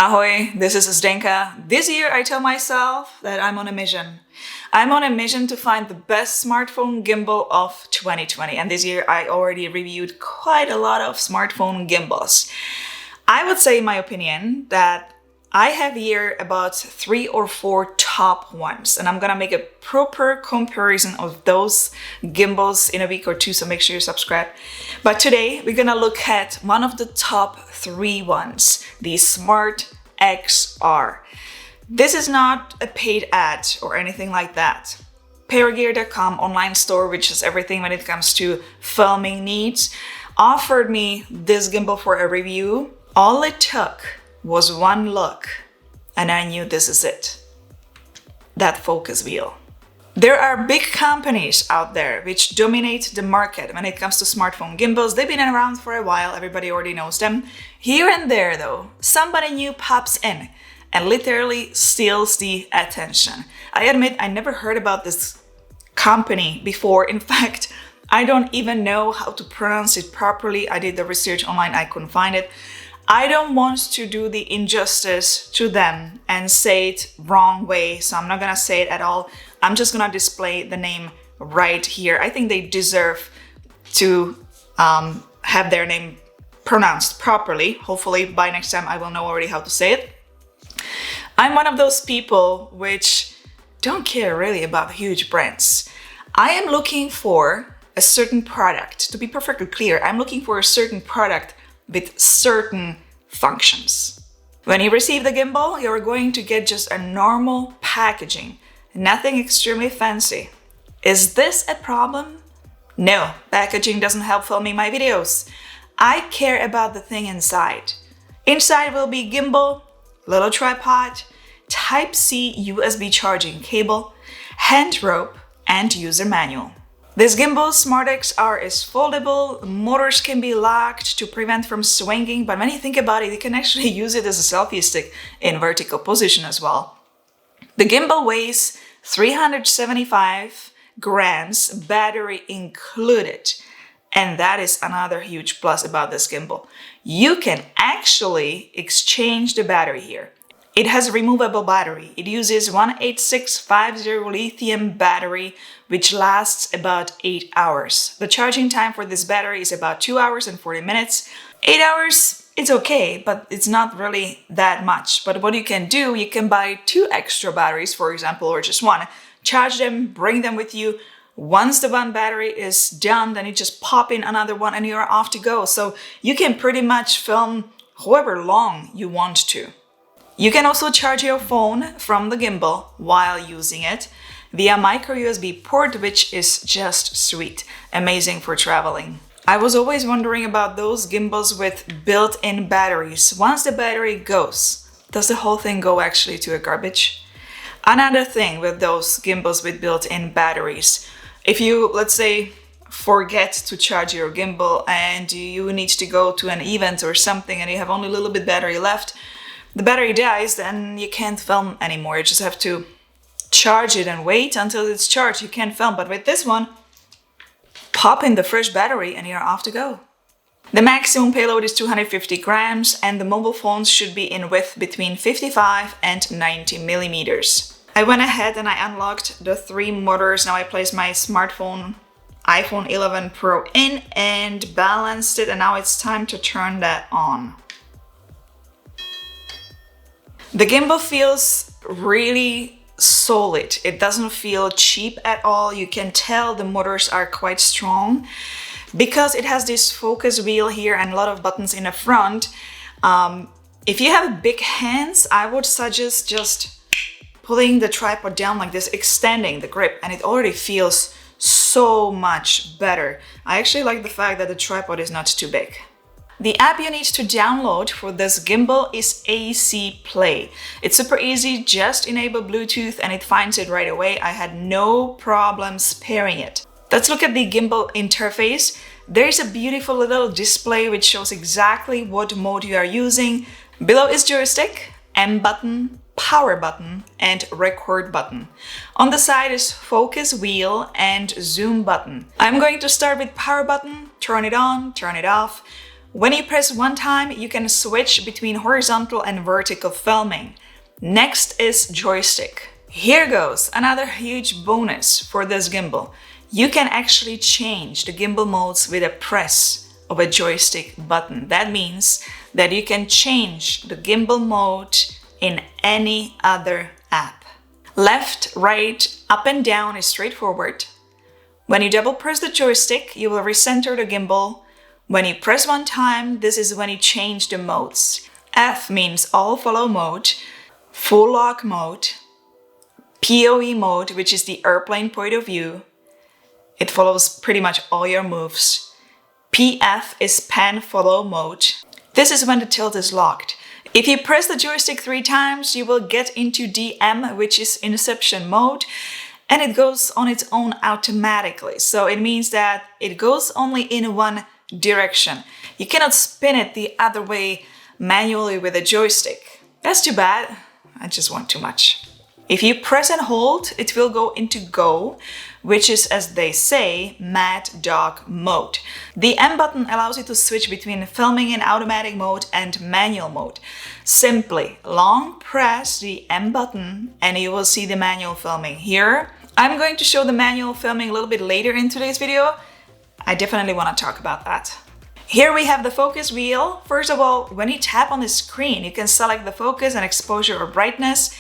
Ahoy, this is Zdenka. This year I tell myself that I'm on a mission. I'm on a mission to find the best smartphone gimbal of 2020. And this year I already reviewed quite a lot of smartphone gimbals. I would say, in my opinion, that I have here about 3 or 4 top ones, and I'm gonna make a proper comparison of those gimbals in a week or two, so make sure you subscribe. But today we're gonna look at one of the top 3 ones, the Smart XR. This is not a paid ad or anything like that. Paragear.com online store, which is everything when it comes to filming needs, offered me this gimbal for a review. All it took was one look, and I knew this is it. That focus wheel. There are big companies out there which dominate the market when it comes to smartphone gimbals. They've been around for a while, everybody already knows them. Here and there though, somebody new pops in and literally steals the attention. I admit I never heard about this company before. In fact, I don't even know how to pronounce it properly. I did the research online, I couldn't find it. I don't want to do the injustice to them and say it wrong way, so I'm not gonna say it at all. I'm just gonna display the name right here. I think they deserve to have their name pronounced properly. Hopefully by next time I will know already how to say it. I'm one of those people which don't care really about huge brands. I am looking for a certain product. To be perfectly clear, I'm looking for a certain product with certain functions. When you receive the gimbal, you're going to get just a normal packaging, nothing extremely fancy. Is this a problem? No, packaging doesn't help filming my videos. I care about the thing inside. Inside will be gimbal, little tripod, Type-C USB charging cable, hand rope, and user manual. This gimbal Smart XR is foldable, motors can be locked to prevent from swinging, but when you think about it, you can actually use it as a selfie stick in vertical position as well. The gimbal weighs 375 grams, battery included, and that is another huge plus about this gimbal. You can actually exchange the battery here. It has a removable battery. It uses 18650 lithium battery, which lasts about 8 hours. The charging time for this battery is about 2 hours and 40 minutes. 8 hours, it's okay, but it's not really that much. But what you can do, you can buy 2 extra batteries, for example, or just one, charge them, bring them with you. Once the one battery is done, then you just pop in another one and you're off to go. So you can pretty much film however long you want to. You can also charge your phone from the gimbal while using it via micro USB port, which is just sweet, amazing for traveling. I was always wondering about those gimbals with built-in batteries. Once the battery goes, does the whole thing go actually to a garbage? Another thing with those gimbals with built-in batteries, if you, let's say, forget to charge your gimbal and you need to go to an event or something and you have only a little bit battery left, the battery dies, then you can't film anymore. You just have to charge it and wait until it's charged. You can't film, but with this one, pop in the fresh battery and you're off to go. The maximum payload is 250 grams and the mobile phones should be in width between 55 and 90 millimeters. I went ahead and I unlocked the 3 motors. Now I placed my smartphone iPhone 11 Pro in and balanced it, and now it's time to turn that on. The gimbal feels really solid. It doesn't feel cheap at all. You can tell the motors are quite strong because it has this focus wheel here and a lot of buttons in the front. If you have big hands, I would suggest just pulling the tripod down like this, extending the grip, and it already feels so much better. I actually like the fact that the tripod is not too big. The app you need to download for this gimbal is AC Play. It's super easy, just enable Bluetooth and it finds it right away. I had no problems pairing it. Let's look at the gimbal interface. There's a beautiful little display which shows exactly what mode you are using. Below is joystick, M button, power button, and record button. On the side is focus wheel and zoom button. I'm going to start with power button, turn it on, turn it off. When you press one time, you can switch between horizontal and vertical filming. Next is joystick. Here goes another huge bonus for this gimbal. You can actually change the gimbal modes with a press of a joystick button. That means that you can change the gimbal mode in any other app. Left, right, up and down is straightforward. When you double press the joystick, you will recenter the gimbal. When you press one time, this is when you change the modes. F means all follow mode, full lock mode, POV mode, which is the airplane point of view. It follows pretty much all your moves. PF is pan follow mode. This is when the tilt is locked. If you press the joystick 3 times, you will get into DM, which is inception mode, and it goes on its own automatically. So it means that it goes only in one direction. You cannot spin it the other way manually with a joystick. That's too bad. I just want too much. If you press and hold, it will go into go, which is, as they say, mad dog mode. The M button allows you to switch between filming in automatic mode and manual mode. Simply long press the M button and you will see the manual filming here. I'm going to show the manual filming a little bit later in today's video. I definitely want to talk about that. Here we have the focus wheel. First of all, when you tap on the screen, you can select the focus and exposure or brightness.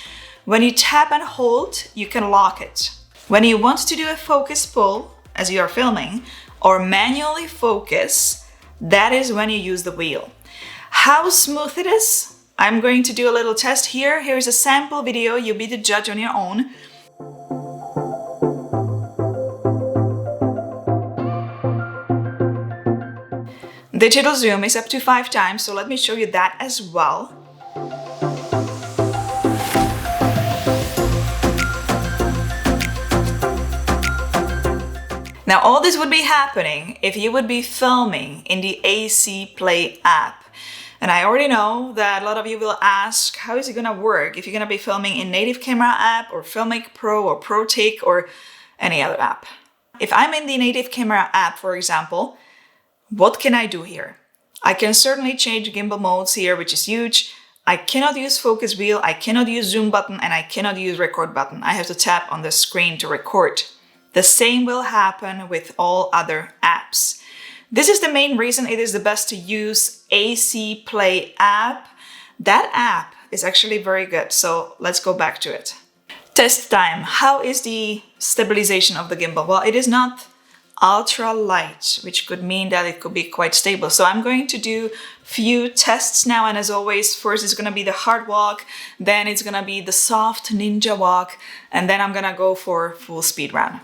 When you tap and hold, you can lock it. When you want to do a focus pull, as you are filming, or manually focus, that is when you use the wheel. How smooth it is? I'm going to do a little test here. Here's a sample video. You'll be the judge on your own. Digital zoom is up to 5 times, so let me show you that as well. Now, all this would be happening if you would be filming in the AC Play app. And I already know that a lot of you will ask, how is it gonna work if you're gonna be filming in Native Camera app or Filmic Pro or ProTake or any other app? If I'm in the Native Camera app, for example, what can I do here? I can certainly change gimbal modes here, which is huge. I cannot use focus wheel, I cannot use zoom button, and I cannot use record button. I have to tap on the screen to record. The same will happen with all other apps. This is the main reason it is the best to use AC Play app. That app is actually very good, so let's go back to it. Test time. How is the stabilization of the gimbal? Well, it is not ultra light, which could mean that it could be quite stable. So I'm going to do few tests now, and as always, first it's going to be the hard walk, then it's going to be the soft ninja walk, and then I'm going to go for full speed run.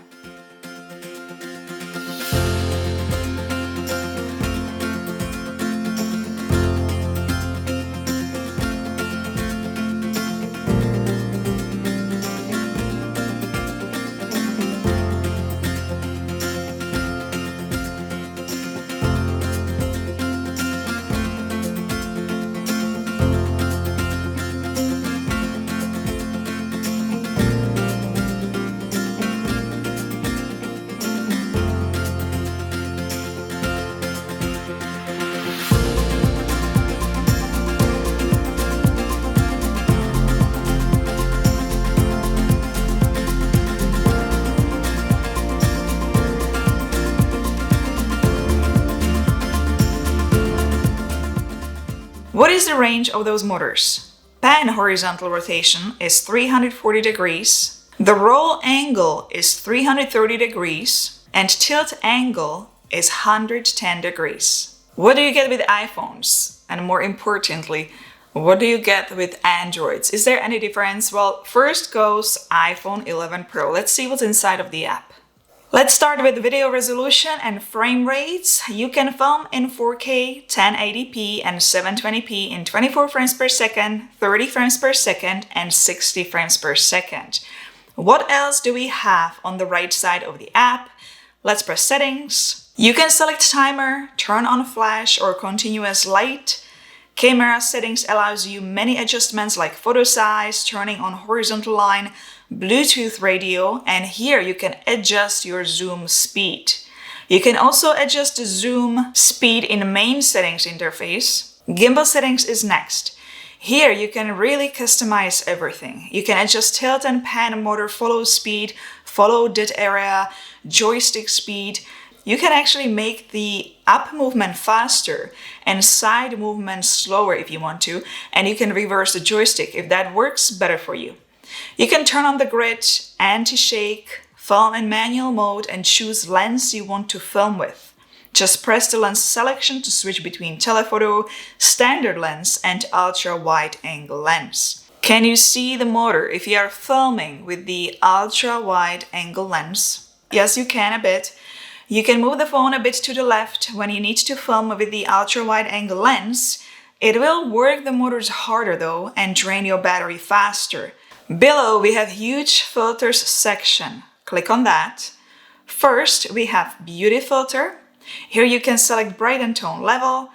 What is the range of those motors? Pan horizontal rotation is 340 degrees, the roll angle is 330 degrees, and tilt angle is 110 degrees. What do you get with iPhones? And more importantly, what do you get with Androids? Is there any difference? Well, first goes iPhone 11 Pro. Let's see what's inside of the app. Let's start with video resolution and frame rates. You can film in 4K, 1080p, and 720p in 24 frames per second, 30 frames per second, and 60 frames per second. What else do we have on the right side of the app? Let's press settings. You can select timer, turn on flash or continuous light. Camera settings allows you many adjustments like photo size, turning on horizontal line, Bluetooth radio, and here you can adjust your zoom speed. You can also adjust the zoom speed in the main settings interface. Gimbal settings is next. Here you can really customize everything. You can adjust tilt and pan, motor follow speed, follow dead area, joystick speed. You can actually make the up movement faster and side movement slower if you want to, and you can reverse the joystick if that works better for you. You can turn on the grid, anti-shake, film in manual mode, and choose lens you want to film with. Just press the lens selection to switch between telephoto, standard lens, and ultra-wide angle lens. Can you see the motor if you are filming with the ultra-wide angle lens? Yes, you can a bit. You can move the phone a bit to the left when you need to film with the ultra-wide angle lens. It will work the motors harder though and drain your battery faster. Below we have huge filters section. Click on that. First we have beauty filter. Here you can select bright and tone level.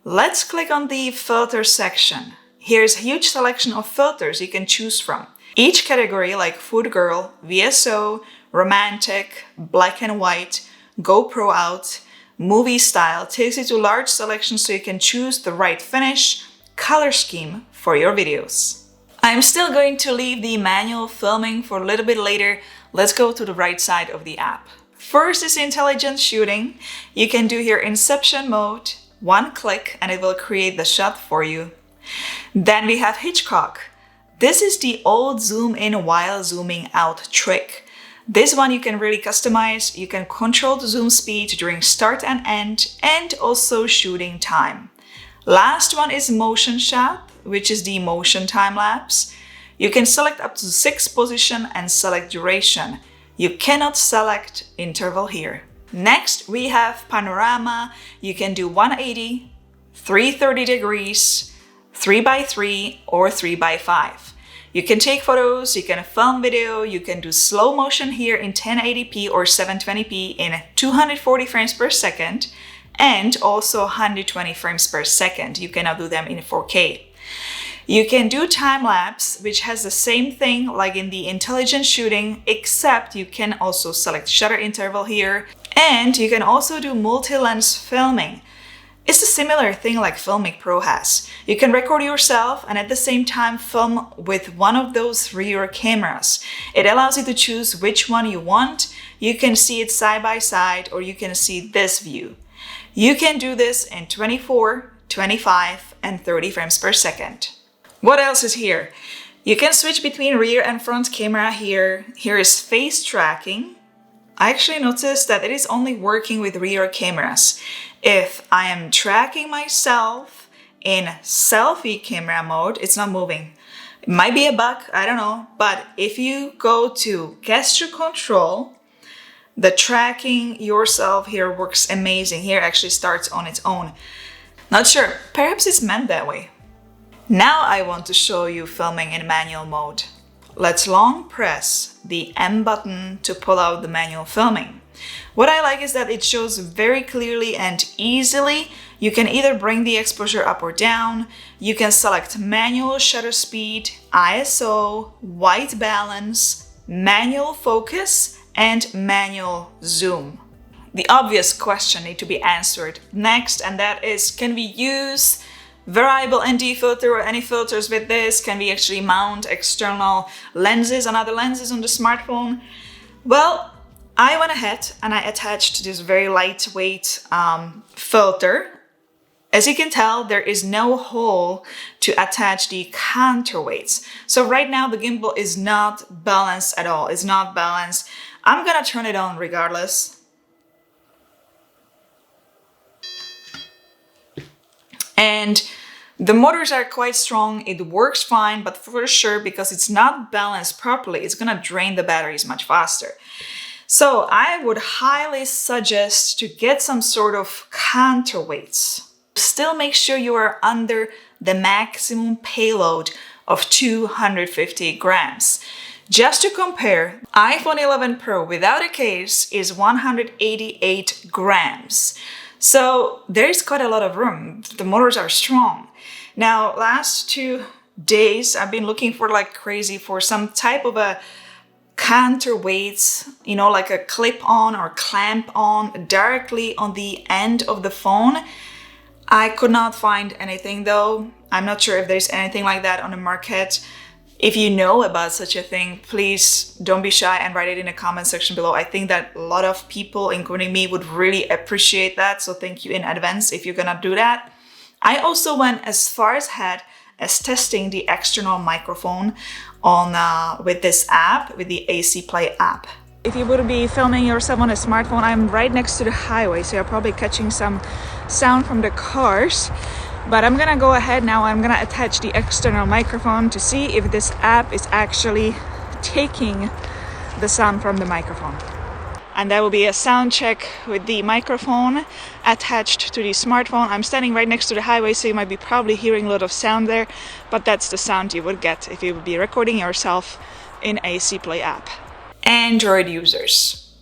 Let's click on the filter section. Here's a huge selection of filters you can choose from. Each category like food girl, VSO, romantic, black and white, GoPro out, movie style takes you to large selections so you can choose the right finish, color scheme for your videos. I'm still going to leave the manual filming for a little bit later. Let's go to the right side of the app. First is intelligent shooting. You can do here inception mode, one click and it will create the shot for you. Then we have Hitchcock. This is the old zoom in while zooming out trick. This one you can really customize. You can control the zoom speed during start and end and also shooting time. Last one is motion shot, which is the motion time lapse. You can select up to 6 position and select duration. You cannot select interval here. Next we have panorama. You can do 180, 330 degrees, 3x3 or 3x5. You can take photos, you can film video, you can do slow motion here in 1080p or 720p in 240 frames per second and also 120 frames per second. You cannot do them in 4K. You can do time lapse, which has the same thing like in the intelligent shooting, except you can also select shutter interval here. And you can also do multi-lens filming. It's a similar thing like Filmic Pro has. You can record yourself and at the same time film with one of those rear cameras. It allows you to choose which one you want. You can see it side by side or you can see this view. You can do this in 24, 25 and 30 frames per second. What else is here? You can switch between rear and front camera here. Here is face tracking. I actually noticed that it is only working with rear cameras. If I am tracking myself in selfie camera mode, it's not moving. It might be a bug, I don't know. But if you go to gesture control, the tracking yourself here works amazing. Here actually starts on its own. Not sure, perhaps it's meant that way. Now I want to show you filming in manual mode. Let's long press the M button to pull out the manual filming. What I like is that it shows very clearly and easily. You can either bring the exposure up or down. You can select manual shutter speed, ISO, white balance, manual focus, and manual zoom. The obvious question needs to be answered next, and that is, can we use variable ND filter or any filters with this? Can we actually mount external lenses and other lenses on the smartphone? Well, I went ahead and I attached this very lightweight filter. As you can tell, there is no hole to attach the counterweights. So right now the gimbal is not balanced at all. It's not balanced. I'm gonna turn it on regardless. And the motors are quite strong, it works fine, but for sure, because it's not balanced properly, it's gonna drain the batteries much faster. So I would highly suggest to get some sort of counterweights. Still make sure you are under the maximum payload of 250 grams. Just to compare, iPhone 11 Pro without a case is 188 grams. So there's quite a lot of room. The motors are strong. Now, last 2 days, I've been looking for like crazy for some type of a counterweights, you know, like a clip-on or clamp-on directly on the end of the phone. I could not find anything though. I'm not sure if there's anything like that on the market. If you know about such a thing, please don't be shy and write it in the comment section below. I think that a lot of people, including me, would really appreciate that. So thank you in advance if you're gonna do that. I also went as far ahead as testing the external microphone on with this app, with the AC Play app. If you would be filming yourself on a smartphone, I'm right next to the highway, so you're probably catching some sound from the cars. But I'm gonna go ahead now, I'm gonna attach the external microphone to see if this app is actually taking the sound from the microphone. And that will be a sound check with the microphone attached to the smartphone. I'm standing right next to the highway, so you might be probably hearing a lot of sound there, but that's the sound you would get if you would be recording yourself in AC Play app. Android users,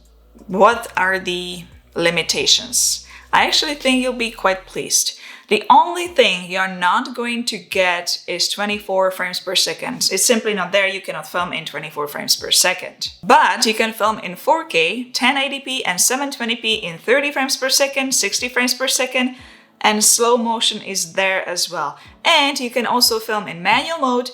what are the limitations? I actually think you'll be quite pleased. The only thing you're not going to get is 24 frames per second. It's simply not there. You cannot film in 24 frames per second. But you can film in 4K, 1080p and 720p in 30 frames per second, 60 frames per second, and slow motion is there as well. And you can also film in manual mode,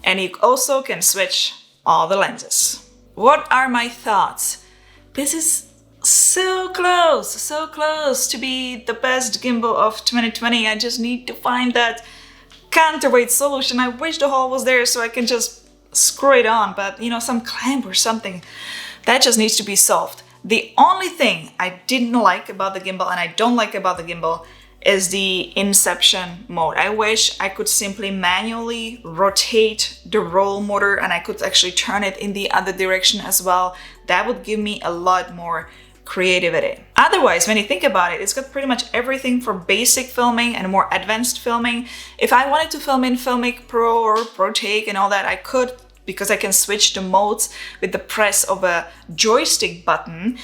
and you also can switch all the lenses. What are my thoughts? This is so close to be the best gimbal of 2020. I just need to find that counterweight solution. I wish the hole was there so I can just screw it on, but you know, some clamp or something. That just needs to be solved. The only thing I didn't like about the gimbal, and I don't like about the gimbal, is the inception mode. I wish I could simply manually rotate the roll motor and I could actually turn it in the other direction as well. That would give me a lot more creativity. Otherwise, when you think about it, it's got pretty much everything for basic filming and more advanced filming. If I wanted to film in Filmic Pro or ProTake and all that, I could, because I can switch the modes with the press of a joystick button.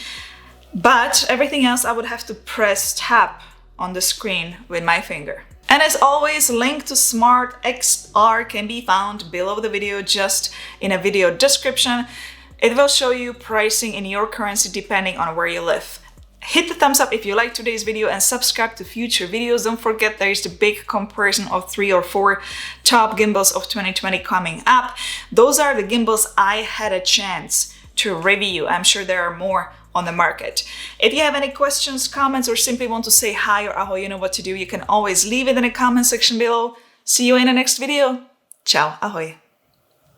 But everything else I would have to press tap on the screen with my finger. And as always, link to Smart XR can be found below the video, just in a video description. It will show you pricing in your currency depending on where you live. Hit the thumbs up if you liked today's video and subscribe to future videos. Don't forget there is the big comparison of 3 or 4 top gimbals of 2020 coming up. Those are the gimbals I had a chance to review. I'm sure there are more on the market. If you have any questions, comments, or simply want to say hi or ahoy, you know what to do. You can always leave it in the comment section below. See you in the next video. Ciao, ahoy.